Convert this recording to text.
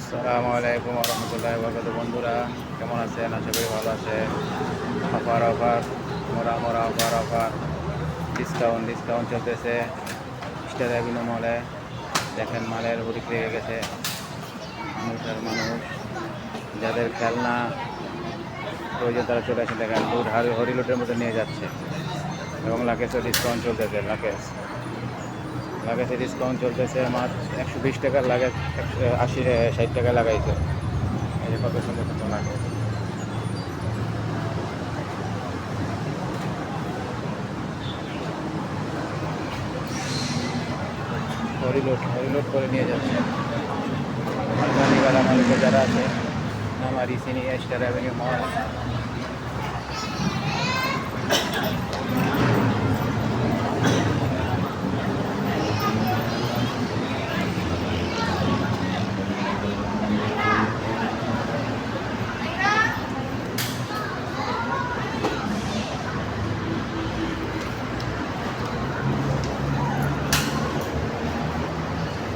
আসসালামু আলাইকুম রহমতুল্লাহ বরকত। বন্ধুরা কেমন আছেন? আশা করি ভালো আছেন। অফার অফার মোরা মোরা অফার অফার ডিসকাউন্ট চলতেছে স্টার অ্যাভিনিউ মলে। দেখেন মালের হুড়ি লেগে গেছে। মানুষের মানুষ যাদের খেলনা প্রয়োজন তারা চলে আসে। দেখেন লুট হরিলুটের মধ্যে নিয়ে যাচ্ছে এবং লাকেজও ডিসকাউন্ট চলতেছে। লাগাইছে ডিসকাউন্ট চলতেছে। মাত্র 120 টাকার লাগাই 60 টাকা লাগাইছে। এই যে কত সুন্দর সুন্দর লাগে। হরিলোড করে নিয়ে যাচ্ছে। মালগাড়িওয়ালা মালিক যারা আছে নামারি সিনি স্টার অ্যাভিনিউ মল